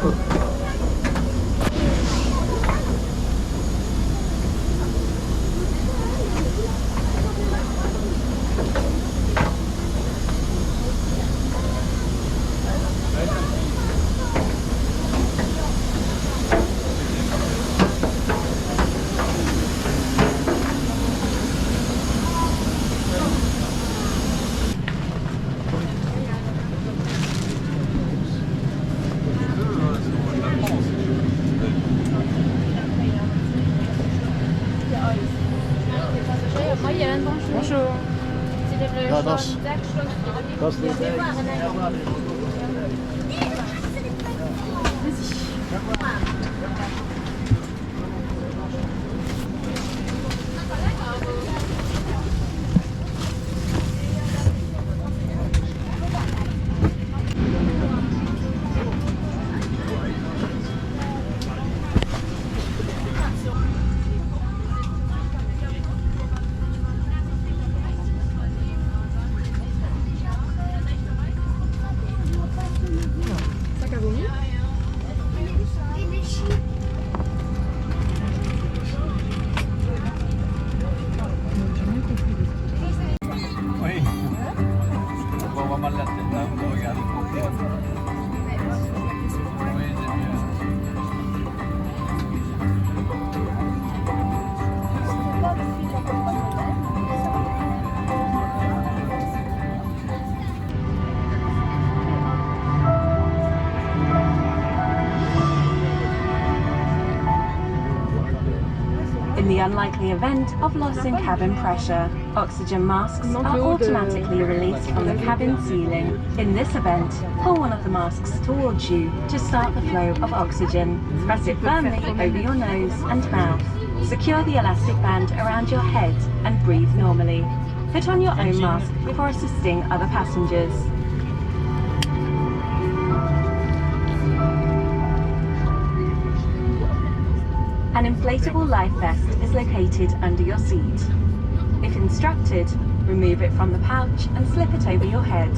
Bonjour. Ja, das ist Sac à vomi. Oui. On voit vraiment la tête là, on regarde. Oui, c'est mieux. In the unlikely event of loss in cabin pressure, oxygen masks are automatically released from the cabin ceiling. In this event, pull one of the masks towards you to start the flow of oxygen. Press it firmly over your nose and mouth. Secure the elastic band around your head and breathe normally. Put on your own mask before assisting other passengers. An inflatable life vest is located under your seat. If instructed, remove it from the pouch and slip it over your head.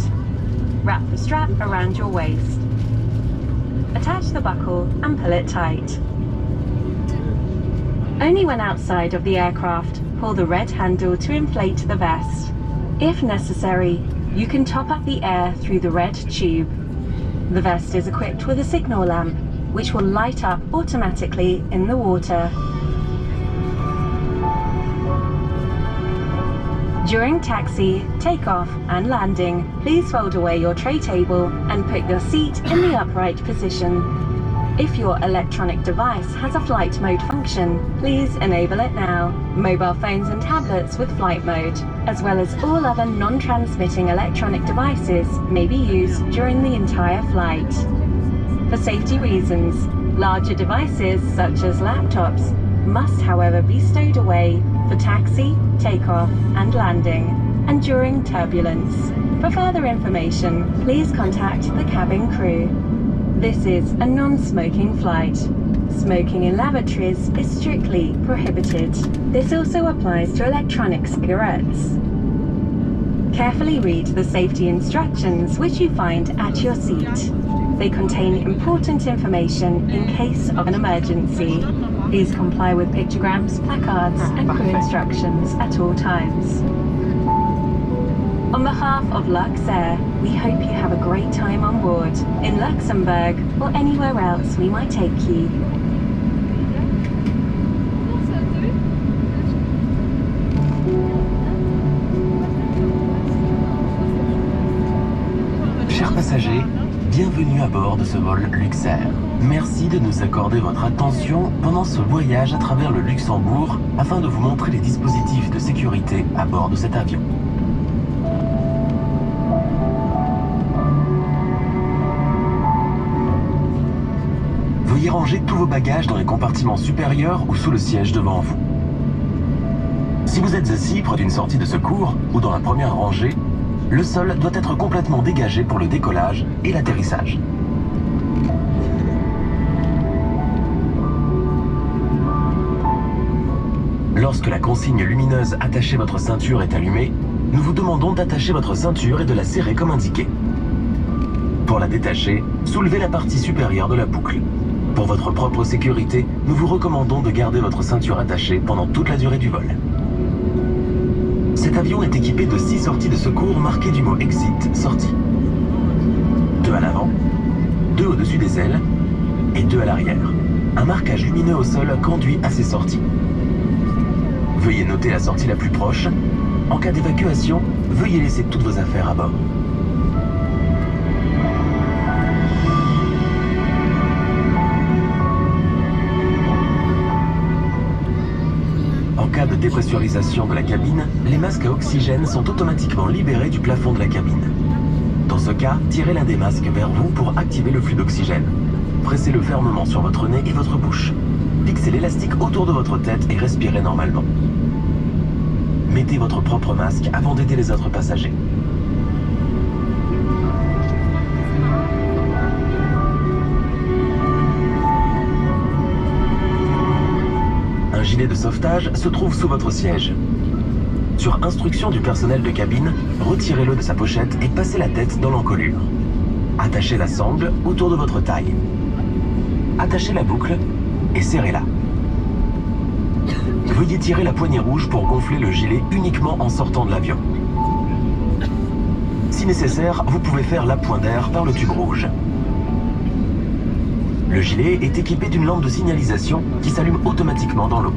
Wrap the strap around your waist. Attach the buckle and pull it tight. Only when outside of the aircraft, pull the red handle to inflate the vest. If necessary, you can top up the air through the red tube. The vest is equipped with a signal lamp, which will light up automatically in the water. During taxi, takeoff and landing, please fold away your tray table and put your seat in the upright position. If your electronic device has a flight mode function, please enable it now. Mobile phones and tablets with flight mode, as well as all other non-transmitting electronic devices, may be used during the entire flight. For safety reasons, larger devices such as laptops must however be stowed away for taxi, takeoff and landing and during turbulence. For further information, please contact the cabin crew. This is a non-smoking flight. Smoking in lavatories is strictly prohibited. This also applies to electronic cigarettes. Carefully read the safety instructions which you find at your seat. They contain important information in case of an emergency. Please comply with pictograms, placards and crew instructions at all times. On behalf of Luxair, we hope you have a great time on board, in Luxembourg or anywhere else we might take you. Chers passagers, bienvenue à bord de ce vol Luxair. Merci de nous accorder votre attention pendant ce voyage à travers le Luxembourg afin de vous montrer les dispositifs de sécurité à bord de cet avion. Veuillez ranger tous vos bagages dans les compartiments supérieurs ou sous le siège devant vous. Si vous êtes assis près d'une sortie de secours ou dans la première rangée, le sol doit être complètement dégagé pour le décollage et l'atterrissage. Lorsque la consigne lumineuse « Attachez votre ceinture » est allumée, nous vous demandons d'attacher votre ceinture et de la serrer comme indiqué. Pour la détacher, soulevez la partie supérieure de la boucle. Pour votre propre sécurité, nous vous recommandons de garder votre ceinture attachée pendant toute la durée du vol. Cet avion est équipé de 6 sorties de secours marquées du mot Exit, sortie. 2 à l'avant, 2 au-dessus des ailes et 2 à l'arrière. Un marquage lumineux au sol conduit à ces sorties. Veuillez noter la sortie la plus proche. En cas d'évacuation, veuillez laisser toutes vos affaires à bord. En cas de dépressurisation de la cabine, les masques à oxygène sont automatiquement libérés du plafond de la cabine. Dans ce cas, tirez l'un des masques vers vous pour activer le flux d'oxygène. Pressez-le fermement sur votre nez et votre bouche. Fixez l'élastique autour de votre tête et respirez normalement. Mettez votre propre masque avant d'aider les autres passagers. Un gilet de sauvetage se trouve sous votre siège. Sur instruction du personnel de cabine, retirez-le de sa pochette et passez la tête dans l'encolure. Attachez la sangle autour de votre taille. Attachez la boucle et serrez-la. Veuillez tirer la poignée rouge pour gonfler le gilet uniquement en sortant de l'avion. Si nécessaire, vous pouvez faire l'appoint d'air par le tube rouge. Le gilet est équipé d'une lampe de signalisation qui s'allume automatiquement dans l'eau.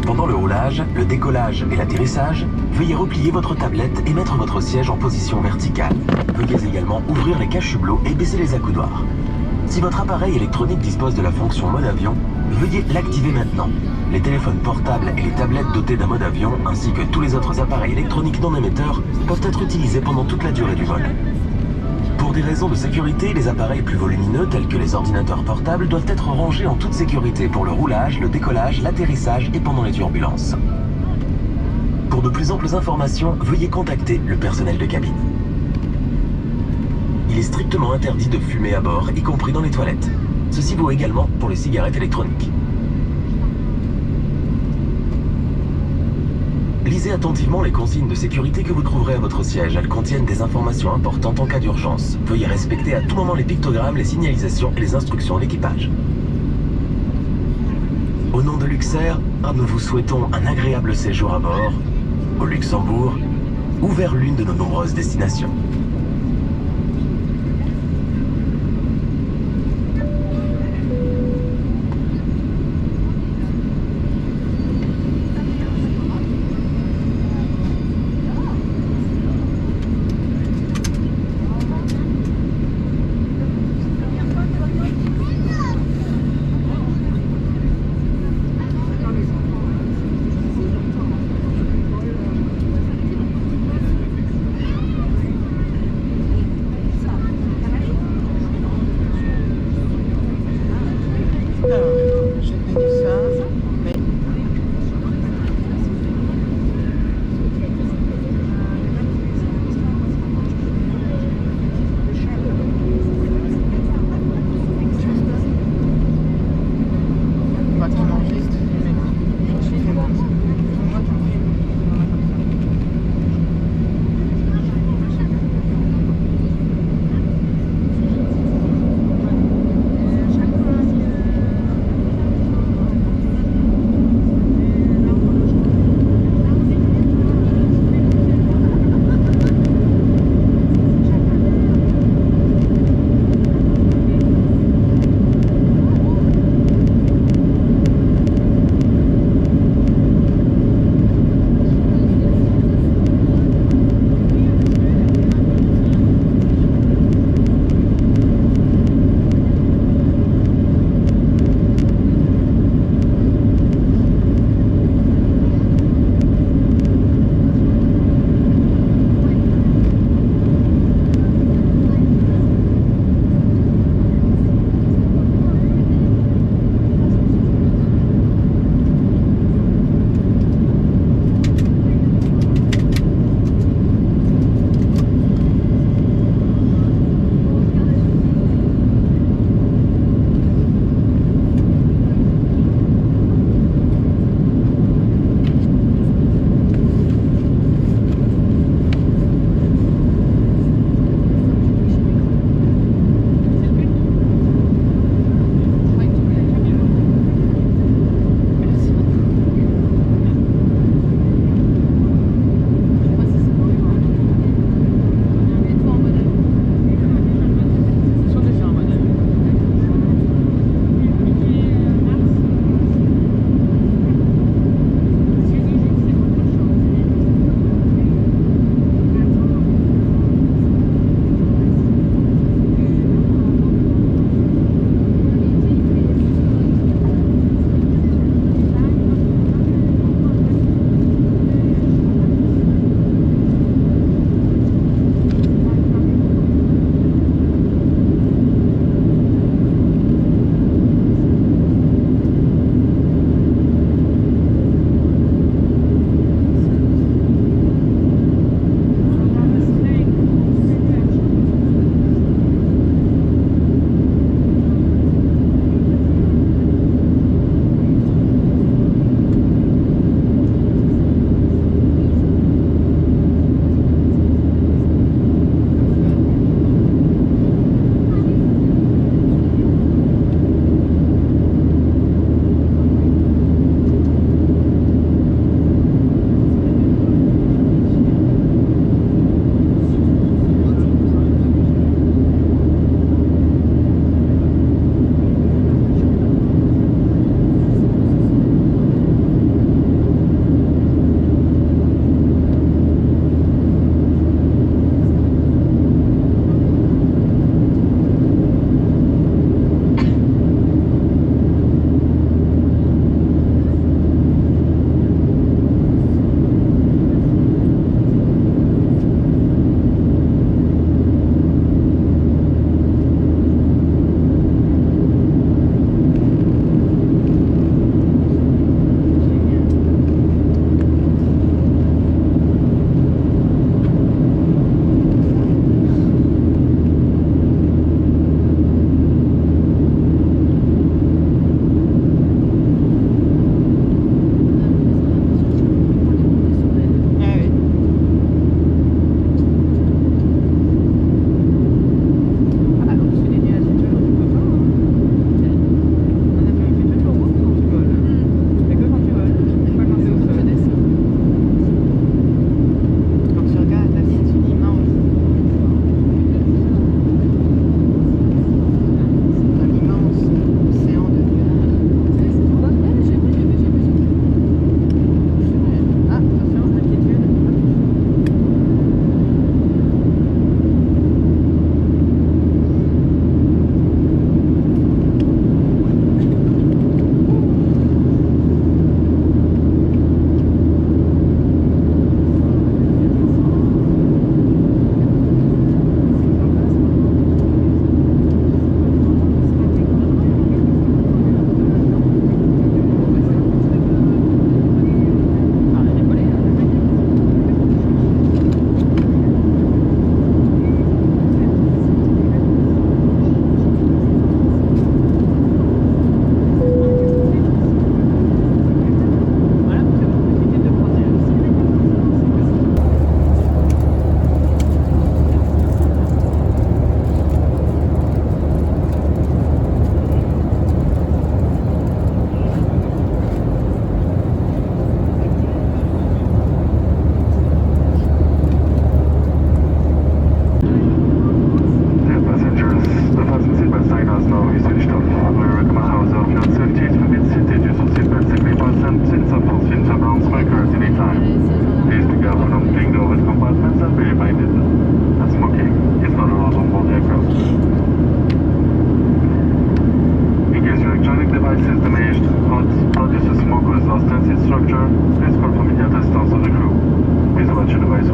Pendant le roulage, le décollage et l'atterrissage, veuillez replier votre tablette et mettre votre siège en position verticale. Veuillez également ouvrir les cache-hublots et baisser les accoudoirs. Si votre appareil électronique dispose de la fonction mode avion, veuillez l'activer maintenant. Les téléphones portables et les tablettes dotées d'un mode avion, ainsi que tous les autres appareils électroniques non émetteurs, peuvent être utilisés pendant toute la durée du vol. Pour des raisons de sécurité, les appareils plus volumineux, tels que les ordinateurs portables, doivent être rangés en toute sécurité pour le roulage, le décollage, l'atterrissage et pendant les turbulences. Pour de plus amples informations, veuillez contacter le personnel de cabine. Il est strictement interdit de fumer à bord, y compris dans les toilettes. Ceci vaut également pour les cigarettes électroniques. Lisez attentivement les consignes de sécurité que vous trouverez à votre siège. Elles contiennent des informations importantes en cas d'urgence. Veuillez respecter à tout moment les pictogrammes, les signalisations et les instructions de l'équipage. Au nom de Luxair, nous vous souhaitons un agréable séjour à bord, au Luxembourg ou vers l'une de nos nombreuses destinations.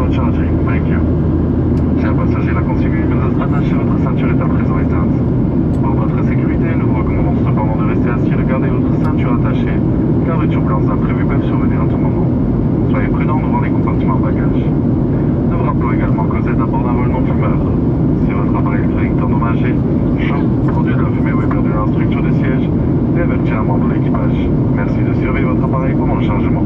votre charging. Thank you. Chers passagers, la consigne que vous attachez votre ceinture est à présent éteinte. Pour votre sécurité, nous vous recommandons cependant de rester assis et de garder votre ceinture attachée, car les turbulences imprévues peuvent survenir à tout moment. Soyez prudents devant les compartiments bagages. Nous vous rappelons également que vous êtes à bord d'un vol non fumeur. Si votre appareil électronique est endommagé, chaud, produit de la fumée ou est perdu dans la structure du siège, et avertir un membre de l'équipage. Merci de surveiller votre appareil pendant le chargement.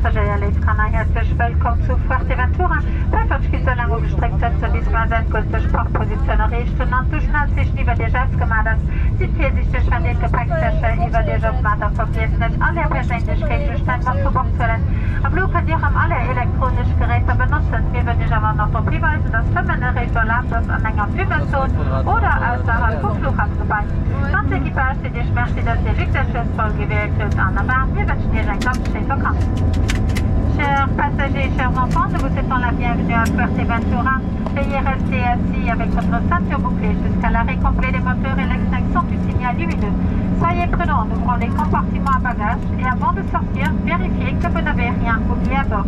passagierliet kann ein herzlich willkommen zu Fuerteventura. Beifahrtsküsse lang umgestreckt zu bis Masen kurz der Sprachposition erreicht und dann durchschnallt sich über die Jets gemacht ist. Sie vorsichtig von den Gepäcktaschen über die Jobmatter vergessen nicht alle Persönlichkeitsgegenstände was verbucht werden. Am Blut könnt ihr alle elektronische Geräte benutzen. Wir würden euch aber noch darauf hinweisen, dass Firmenrecht erlaubt ist an einer Flugzone oder außerhalb vom Flughafenbereich. Ganz Equipage, die dich möchte, dass die Rücksichtsschuss voll gewählt wird an der Bahn. Wir wünschen dir ein ganz schönes Vakanz. Chers passagers, chers enfants, nous vous souhaitons la bienvenue à Fuerteventura. Veuillez rester assis avec votre ceinture bouclée jusqu'à l'arrêt complet des moteurs et l'extinction du signal lumineux. Soyez prudents, nous ouvrons les compartiments à bagages et avant de sortir, vérifiez que vous n'avez rien oublié à bord.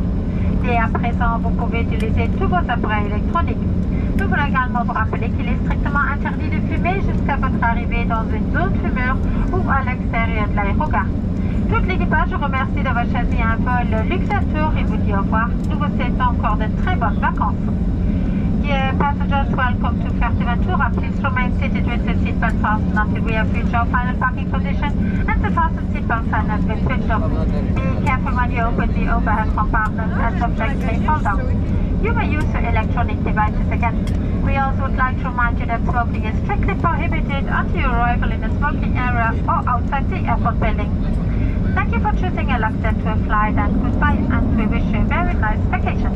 Et à présent, vous pouvez utiliser tous vos appareils électroniques. Nous voulons également vous rappeler qu'il est strictement interdit de fumer jusqu'à votre arrivée dans une zone fumeur ou à l'extérieur de l'aérogare. Toute l'équipage vous remercie d'avoir choisi un vol Luxatour et vous dit au revoir. Nous vous souhaitons encore de très bonnes vacances. Dear passengers, welcome to Fuerteventura. Please remain seated with your seatbelt fastened until we have reached our final parking position and the fasten seatbelt sign has been switched off. Be careful when you open the overhead compartments as objects may fall down. You may use your electronic devices again. We also would like to remind you that smoking is strictly prohibited until your arrival in a smoking area or outside the airport building. Thank you for choosing a Luxair flight and goodbye, and we wish you a very nice vacation.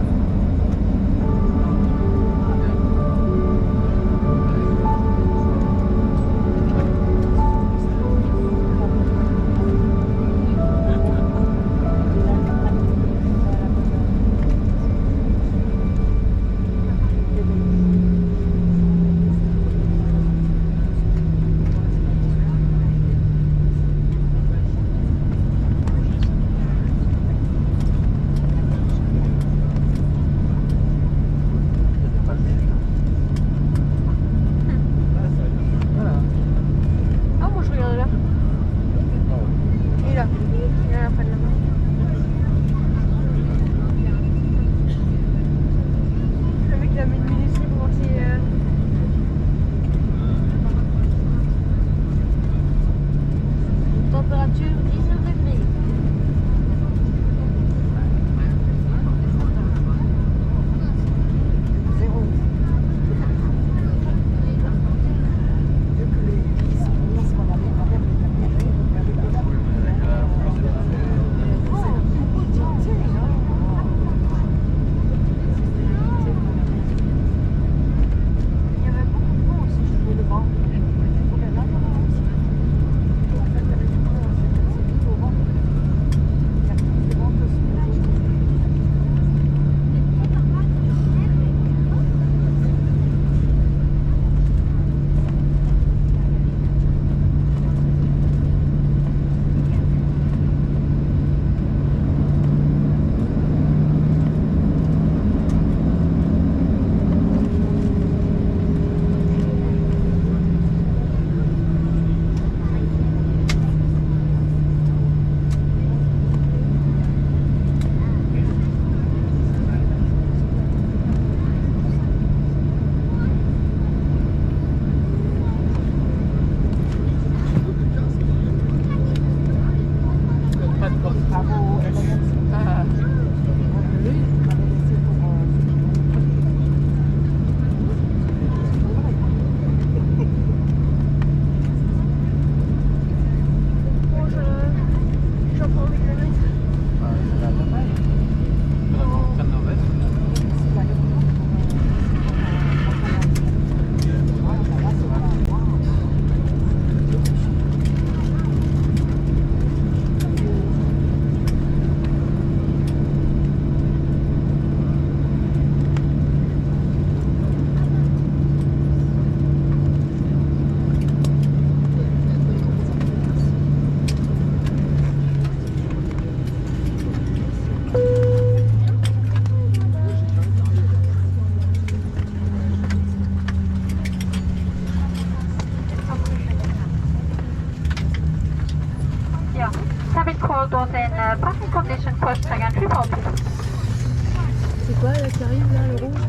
C'est quoi là qui arrive là, le rouge?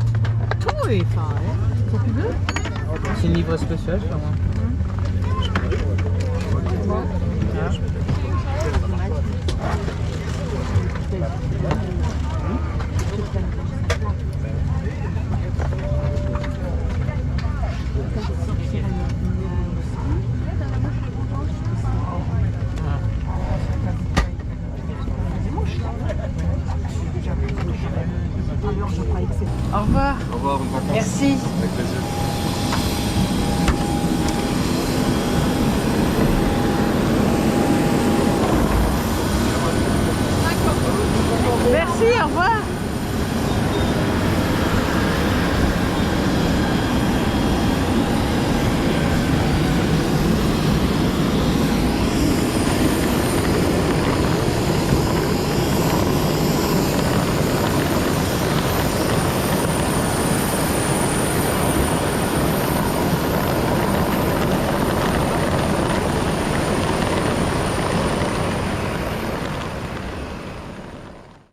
Oui, enfin, ouais. C'est plus bleu? C'est une livre spéciale, je crois. Au revoir. Au revoir, bonne vacances. Merci. Avec plaisir. Merci, au revoir.